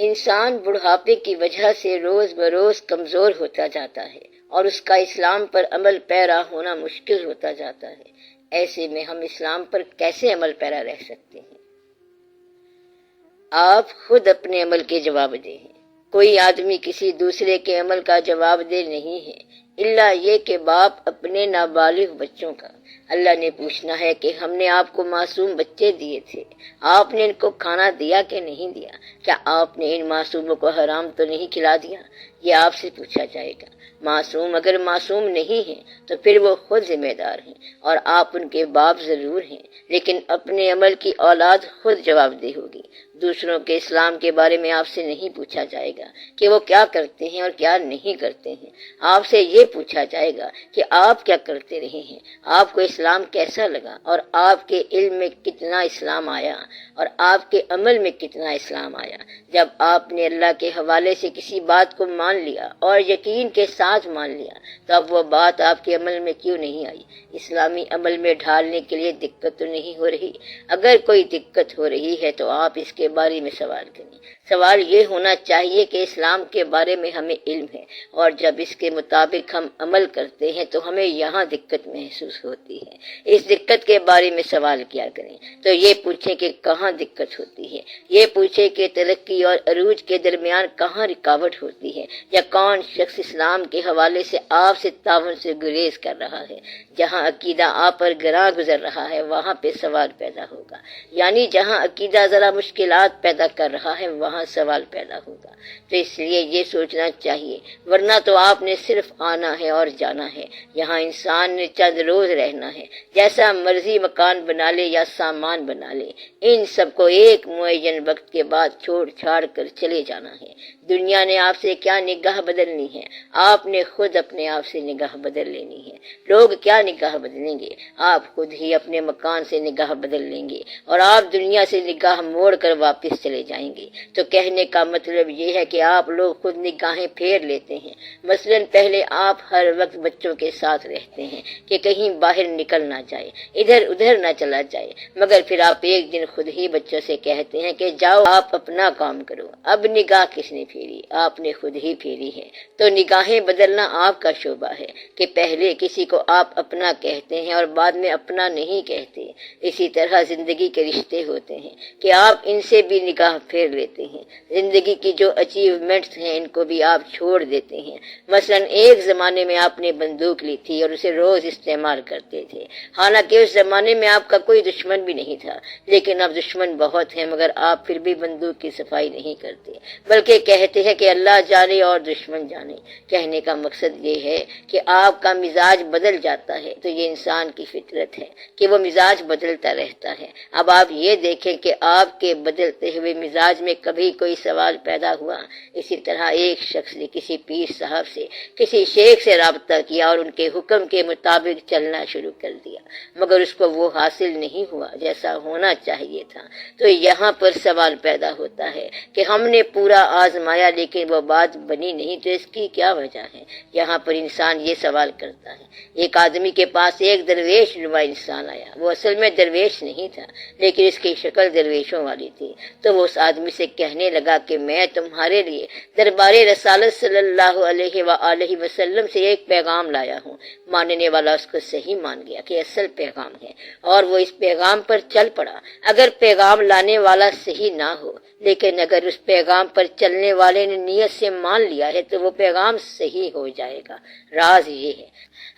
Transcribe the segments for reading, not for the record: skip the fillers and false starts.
انسان بڑھاپے کی وجہ سے روز بروز کمزور ہوتا جاتا ہے اور اس کا اسلام پر عمل پیرا ہونا مشکل ہوتا جاتا ہے۔ ایسے میں ہم اسلام پر کیسے عمل پیرا رہ سکتے ہیں؟ آپ خود اپنے عمل کے جواب دیں۔ کوئی آدمی کسی دوسرے کے عمل کا جواب دہ نہیں ہے، الا یہ کہ باپ اپنے نابالغ بچوں کا۔ اللہ نے پوچھنا ہے کہ ہم نے آپ کو معصوم بچے دیے تھے، آپ نے ان کو کھانا دیا کہ نہیں دیا؟ کیا آپ نے ان معصوموں کو حرام تو نہیں کھلا دیا؟ یہ آپ سے پوچھا جائے گا۔ معصوم اگر معصوم نہیں ہیں تو پھر وہ خود ذمہ دار ہیں اور آپ ان کے باپ ضرور ہیں، لیکن اپنے عمل کی اولاد خود جواب دہ ہوگی۔ دوسروں کے اسلام کے بارے میں آپ سے نہیں پوچھا جائے گا کہ وہ کیا کرتے ہیں اور کیا نہیں کرتے ہیں، آپ سے یہ پوچھا جائے گا کہ آپ کیا کرتے رہے ہیں، آپ کو اسلام کیسا لگا اور آپ کے علم میں کتنا اسلام آیا اور آپ کے عمل میں کتنا اسلام آیا۔ جب آپ نے اللہ کے حوالے سے کسی بات کو مان لیا اور یقین کے ساتھ مان لیا تو اب وہ بات آپ کے عمل میں کیوں نہیں آئی؟ اسلامی عمل میں ڈھالنے کے لیے دقت تو نہیں ہو رہی؟ اگر کوئی دقت ہو رہی ہے تو آپ اس کے بارے میں سوال کریں۔ سوال یہ ہونا چاہیے کہ اسلام کے بارے میں ہمیں علم ہے اور جب اس کے مطابق ہم عمل کرتے ہیں تو ہمیں یہاں دقت محسوس ہوتی ہے، اس دقت کے بارے میں سوال کیا کریں؟ تو یہ پوچھیں کہ کہاں دقت ہوتی ہے، یہ پوچھیں کہ ترقی اور عروج کے درمیان کہاں رکاوٹ ہوتی ہے، یا کون شخص اسلام کے حوالے سے آپ سے تعاون سے گریز کر رہا ہے۔ جہاں عقیدہ آپ پر گراں گزر رہا ہے وہاں پہ سوال پیدا ہوگا، یعنی جہاں عقیدہ ذرا مشکلات پیدا کر رہا ہے وہاں سوال پیدا ہوگا۔ تو اس لیے یہ سوچنا چاہیے، ورنہ تو آپ نے صرف آنا ہے اور جانا ہے، یہاں انسان نے چند روز رہنا ہے، جیسا مرضی مکان بنا لے یا سامان بنا لے، ان سب کو ایک معین وقت کے بعد چھوڑ چھاڑ کر چلے جانا ہے۔ دنیا نے آپ سے کیا نگاہ بدلنی ہے؟ آپ نے خود اپنے آپ سے نگاہ بدل لینی ہے۔ لوگ کیا نگاہ بدلیں گے؟ آپ خود ہی اپنے مکان سے نگاہ بدل لیں گے اور آپ دنیا سے نگاہ موڑ کر واپس چلے جائیں گے۔ تو کہنے کا مطلب یہ ہے کہ آپ لوگ خود نگاہیں پھیر لیتے ہیں۔ مثلا پہلے آپ ہر وقت بچوں کے ساتھ رہتے ہیں کہ کہیں باہر نکل نہ جائے، ادھر ادھر نہ چلا جائے، مگر پھر آپ ایک دن خود ہی بچوں سے کہتے ہیں کہ جاؤ آپ اپنا کام کرو۔ اب نگاہ کس نے پھیری؟ آپ نے خود ہی پھیری ہے۔ تو نگاہیں بدلنا آپ کا شعبہ ہے کہ پہلے کسی کو آپ اپنا کہتے ہیں اور بعد میں اپنا نہیں کہتے۔ اسی طرح زندگی کے رشتے ہوتے ہیں کہ آپ ان سے بھی نگاہ پھیر لیتے ہیں۔ زندگی کی جو اچیومنٹس ہیں ان کو بھی آپ چھوڑ دیتے ہیں۔ مثلا ایک زمانے میں آپ نے بندوق لی تھی اور اسے روز استعمال کرتے تھے، حالانکہ اس زمانے میں آپ کا کوئی دشمن بھی نہیں تھا، لیکن اب دشمن بہت ہیں مگر آپ پھر بھی بندوق کی صفائی نہیں کرتے، بلکہ کہتے ہیں کہ اللہ جانے اور دشمن جانے۔ کہنے کا مقصد یہ ہے کہ آپ کا مزاج بدل جاتا ہے، تو یہ انسان کی فطرت ہے کہ وہ مزاج بدلتا رہتا ہے۔ اب آپ یہ دیکھیں کہ آپ کے بدلتے ہوئے مزاج میں کبھی کوئی سوال پیدا ہوا؟ اسی طرح ایک شخص نے کسی پیر صاحب سے، کسی شیخ سے رابطہ کیا اور ان کے حکم کے مطابق چلنا شروع کر دیا، مگر اس کو وہ حاصل نہیں ہوا جیسا ہونا چاہیے تھا۔ تو یہاں پر سوال پیدا ہوتا ہے کہ ہم نے پورا آزمایا لیکن وہ بات بنی نہیں، تو اس کی کیا وجہ ہے؟ یہاں پر انسان یہ سوال کرتا ہے۔ ایک آدمی کے پاس ایک درویش نما انسان آیا، وہ اصل میں درویش نہیں تھا لیکن اس کی شکل درویشوں والی تھی، تو وہ اس آدمی سے کہنے لگا کہ میں تمہارے لیے دربار رسالت صلی اللہ علیہ وآلہ وسلم سے ایک پیغام لایا ہوں۔ ماننے والا اس کو صحیح مان گیا کہ اصل پیغام ہے اور وہ اس پیغام پر چل پڑا۔ اگر پیغام لانے والا صحیح نہ ہو لیکن اگر اس پیغام پر چلنے والے نے نیت سے مان لیا ہے تو وہ پیغام صحیح ہو جائے گا۔ راز یہ ہے،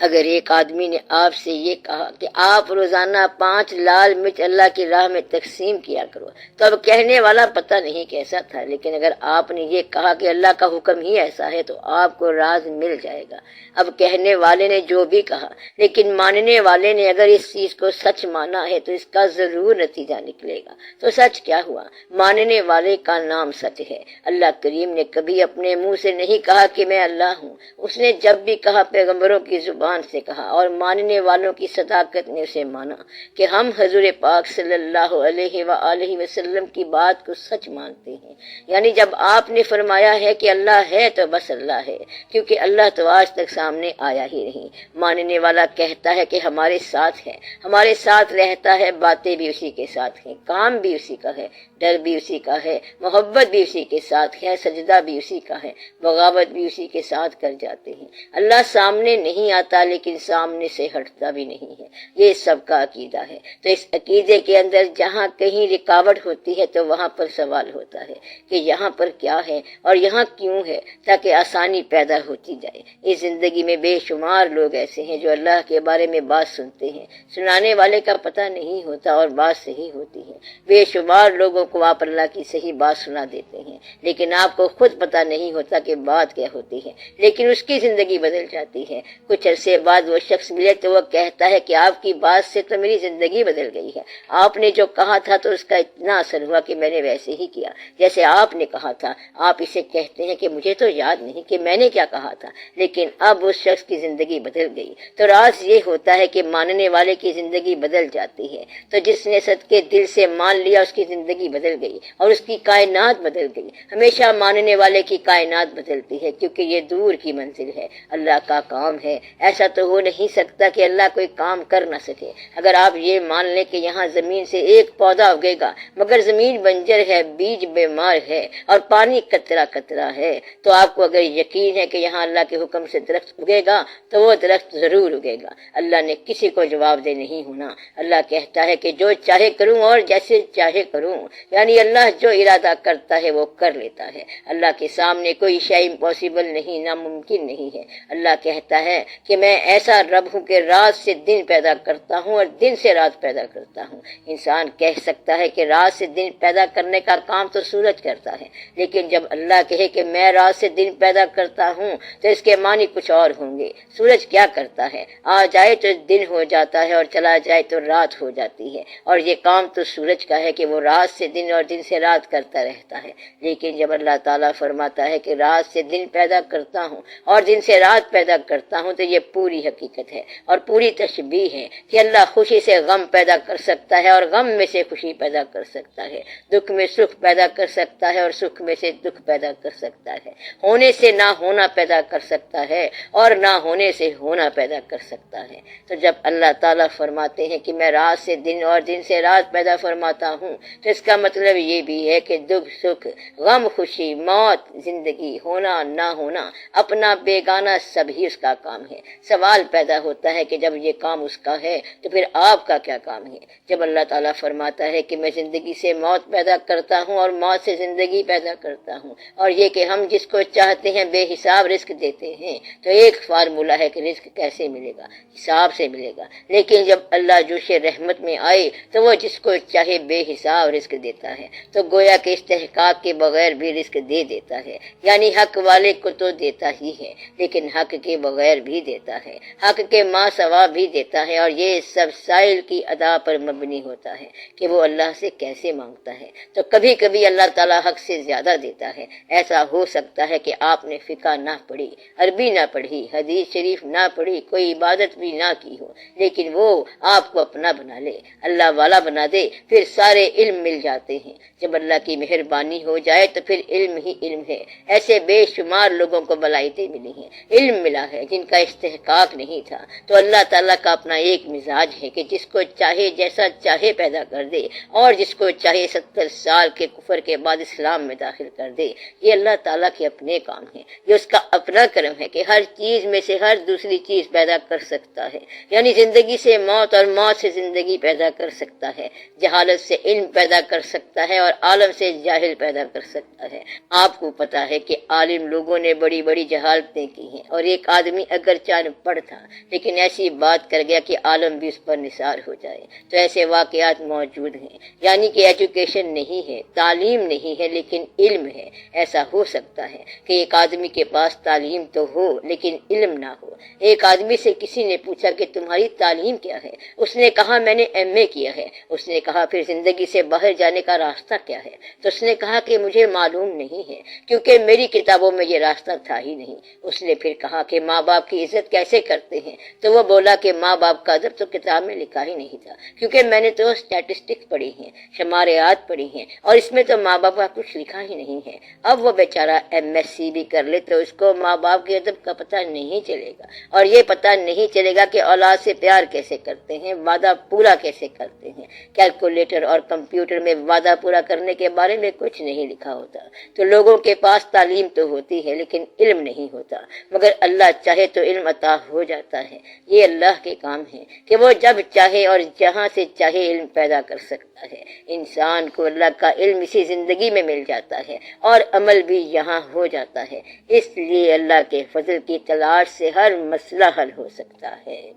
اگر ایک آدمی نے آپ سے یہ کہا کہ آپ روزانہ 5 لال مرچ اللہ کی راہ میں تقسیم کیا کرو، تو اب کہنے والا پتہ نہیں کیسا تھا، لیکن اگر آپ نے یہ کہا کہ اللہ کا حکم ہی ایسا ہے تو آپ کو راز مل جائے گا۔ اب کہنے والے نے جو بھی کہا لیکن ماننے والے نے اگر اس چیز کو سچ مانا ہے تو اس کا ضرور نتیجہ نکلے گا۔ تو سچ کیا ہوا؟ ماننے والے کا نام سچ ہے۔ اللہ کریم نے کبھی اپنے منہ سے نہیں کہا کہ میں اللہ ہوں، اس نے جب بھی کہا پیغمبروں کی زبان سے کہا اور ماننے والوں کی صداقت نے اسے مانا کہ ہم حضور پاک صلی اللہ علیہ وآلہ وسلم کی بات کو سچ مانتے ہیں۔ یعنی جب آپ نے فرمایا ہے کہ اللہ ہے تو بس اللہ ہے، کیونکہ اللہ تو آج تک سامنے آیا ہی نہیں۔ ماننے والا کہتا ہے کہ ہمارے ساتھ ہے، ہمارے ساتھ رہتا ہے، باتیں بھی اسی کے ساتھ ہیں، کام بھی اسی کا ہے، ڈر بھی اسی کا ہے، محبت بھی اسی کے ساتھ ہے، سجدہ بھی اسی کا ہے، بغاوت بھی اسی کے ساتھ کر جاتے ہیں۔ اللہ سامنے نہیں آتا لیکن سامنے سے ہٹتا بھی نہیں ہے، یہ سب کا عقیدہ ہے۔ تو اس عقیدے کے اندر جہاں کہیں رکاوٹ ہوتی ہے تو وہاں پر سوال ہوتا ہے کہ یہاں پر کیا ہے اور یہاں کیوں ہے، تاکہ آسانی پیدا ہوتی جائے۔ اس زندگی میں بے شمار لوگ ایسے ہیں جو اللہ کے بارے میں بات سنتے ہیں، سنانے والے کا پتہ نہیں ہوتا اور بات صحیح ہوتی ہے۔ بے شمار لوگوں کو آپ اللہ کی صحیح بات سنا دیتے ہیں لیکن آپ کو خود پتہ نہیں ہوتا کہ بات کیا ہوتی ہے، لیکن اس کی زندگی بدل جاتی ہے۔ کچھ عرصے بعد وہ شخص ملے تو وہ کہتا ہے کہ آپ کی بات سے تو میری زندگی بدل گئی ہے، آپ نے جو کہا تھا تو اس کا اتنا اثر ہوا کہ میں نے ویسے ہی کیا جیسے آپ نے کہا تھا۔ آپ اسے کہتے ہیں کہ مجھے تو یاد نہیں کہ میں نے کیا کہا تھا، لیکن اب اس شخص کی زندگی بدل گئی۔ تو راز یہ ہوتا ہے کہ ماننے والے کی زندگی بدل جاتی ہے۔ تو جس نے صدقے دل سے مان لیا اس کی زندگی بدل گئی اور اس کی کائنات بدل گئی۔ ہمیشہ ماننے والے کی کائنات بدلتی ہے کیونکہ یہ دور کی منزل ہے، اللہ کا کام ہے۔ ایسا تو ہو نہیں سکتا کہ اللہ کوئی کام کر نہ سکے۔ اگر آپ یہ مان لیں کہ یہاں زمین سے ایک پودا اگے گا مگر زمین بنجر ہے، بیج بیمار ہے اور پانی قطرہ قطرہ ہے، تو آپ کو اگر یقین ہے کہ یہاں اللہ کے حکم سے درخت اگے گا تو وہ درخت ضرور اگے گا۔ اللہ نے کسی کو جواب دہ نہیں ہونا۔ اللہ کہتا ہے کہ جو چاہے کروں اور جیسے چاہے کروں، یعنی اللہ جو ارادہ کرتا ہے وہ کر لیتا ہے۔ اللہ کے سامنے کوئی شے امپاسبل نہیں، ناممکن نہیں ہے۔ اللہ کہتا ہے کہ میں ایسا رب ہوں کہ رات سے دن پیدا کرتا ہوں اور دن سے رات پیدا کرتا ہوں۔ انسان کہہ سکتا ہے کہ رات سے دن پیدا کرنے کا کام تو سورج کرتا ہے، لیکن جب اللہ کہے کہ میں رات سے دن پیدا کرتا ہوں تو اس کے معنی کچھ اور ہوں گے۔ سورج کیا کرتا ہے؟ آ جائے تو دن ہو جاتا ہے اور چلا جائے تو رات ہو جاتی ہے، اور یہ کام تو سورج کا ہے کہ وہ رات سے دن اور دن سے رات کرتا رہتا ہے۔ لیکن جب اللہ تعالیٰ فرماتا ہے کہ رات سے دن پیدا کرتا ہوں اور دن سے رات پیدا کرتا ہوں، تو یہ پوری حقیقت ہے اور پوری تشبیہ ہے کہ اللہ خوشی سے غم پیدا کر سکتا ہے اور غم میں سے خوشی پیدا کر سکتا ہے، دکھ میں سکھ پیدا کر سکتا ہے اور سکھ میں سے دکھ پیدا کر سکتا ہے، ہونے سے نہ ہونا پیدا کر سکتا ہے اور نہ ہونے سے ہونا پیدا کر سکتا ہے۔ تو جب اللہ تعالیٰ فرماتے ہیں کہ میں رات سے دن اور دن سے رات پیدا فرماتا ہوں، تو اس کا مطلب یہ بھی ہے کہ دکھ سکھ، غم خوشی، موت، زندگی، ہونا نہ ہونا، اپنا بیگانہ سب ہی اس کا کام ہے۔ سوال پیدا ہوتا ہے کہ جب یہ کام اس کا ہے تو پھر آپ کا کیا کام ہے؟ جب اللہ تعالیٰ فرماتا ہے کہ میں زندگی سے موت پیدا کرتا ہوں اور موت سے زندگی پیدا کرتا ہوں، اور یہ کہ ہم جس کو چاہتے ہیں بے حساب رزق دیتے ہیں، تو ایک فارمولہ ہے کہ رزق کیسے ملے گا؟ حساب سے ملے گا۔ لیکن جب اللہ جوش رحمت میں آئے تو وہ جس کو چاہے بے حساب رزق دیتا ہے، تو گویا کہ استحقاق کے بغیر بھی رزق دے دیتا ہے، یعنی حق والے کو تو دیتا ہی ہے لیکن حق کے بغیر بھی دیتا ہے، حق کے ماں سوا بھی دیتا ہے، اور یہ سب سائل کی ادا پر مبنی ہوتا ہے کہ وہ اللہ سے کیسے مانگتا ہے۔ تو کبھی کبھی اللہ تعالیٰ حق سے زیادہ دیتا ہے۔ ایسا ہو سکتا ہے کہ آپ نے فقہ نہ پڑھی، عربی نہ پڑھی، حدیث شریف نہ پڑھی، کوئی عبادت بھی نہ کی ہو، لیکن وہ آپ کو اپنا بنا لے، اللہ والا بنا دے، پھر سارے علم مل جاتے ہیں۔ جب اللہ کی مہربانی ہو جائے تو پھر علم ہی علم ہے۔ ایسے بے شمار لوگوں کو بلائتیں ملی ہیں، علم ملا ہے جن کا استحقاق نہیں تھا۔ تو اللہ تعالیٰ کا اپنا ایک مزاج ہے کہ جس کو چاہے جیسا چاہے پیدا کر دے اور جس کو چاہے 70 سال کے کفر کے بعد اسلام میں داخل کر دے۔ یہ اللہ تعالیٰ کے اپنے کام ہیں، یہ اس کا اپنا کرم ہے کہ ہر چیز میں سے ہر دوسری چیز پیدا کر سکتا ہے، یعنی زندگی سے موت اور موت سے زندگی پیدا کر سکتا ہے، جہالت سے علم پیدا کر سکتا ہے اور عالم سے جاہل پیدا کر سکتا ہے۔ آپ کو پتا ہے کہ عالم لوگوں نے بڑی بڑی جہالتیں کی ہیں، اور ایک آدمی اگرچہ ان پڑھ تھا لیکن ایسی بات کر گیا کہ عالم بھی اس پر نثار ہو جائے۔ تو ایسے واقعات موجود ہیں، یعنی کہ ایجوکیشن نہیں ہے، تعلیم نہیں ہے لیکن علم ہے۔ ایسا ہو سکتا ہے کہ ایک آدمی کے پاس تعلیم تو ہو لیکن علم نہ ہو۔ ایک آدمی سے کسی نے پوچھا کہ تمہاری تعلیم کیا ہے؟ اس نے کہا میں نے MA کیا ہے۔ اس نے کہا پھر زندگی سے باہر جانے کا راستہ کیا ہے؟ تو اس نے کہا کہ مجھے معلوم نہیں ہے کیونکہ میری کتابوں میں یہ راستہ تھا ہی نہیں۔ اس نے پھر کہا کہ ماں باپ کی عزت کیسے کرتے ہیں؟ تو وہ بولا کہ ماں باپ کا ادب تو کتاب میں لکھا ہی نہیں تھا، کیونکہ میں نے تو اسٹیٹسٹکس پڑھی ہیں، شماریات پڑھی ہیں، اور اس میں تو ماں باپ کا کچھ لکھا ہی نہیں ہے۔ اب وہ بیچارہ MSc بھی کر لے تو اس کو ماں باپ کے ادب کا پتہ نہیں چلے گا، اور یہ پتہ نہیں چلے گا کہ اولاد سے پیار کیسے کرتے ہیں، وعدہ پورا کیسے کرتے ہیں۔ کیلکولیٹر اور کمپیوٹر میں وعدہ پورا کرنے کرنے کے بارے میں کچھ نہیں لکھا ہوتا۔ تو لوگوں کے پاس تعلیم تو ہوتی ہے لیکن علم نہیں ہوتا، مگر اللہ چاہے تو علم عطا ہو جاتا ہے۔ یہ اللہ کے کام ہے کہ وہ جب چاہے اور جہاں سے چاہے علم پیدا کر سکتا ہے۔ انسان کو اللہ کا علم اسی زندگی میں مل جاتا ہے اور عمل بھی یہاں ہو جاتا ہے، اس لیے اللہ کے فضل کی تلاش سے ہر مسئلہ حل ہو سکتا ہے۔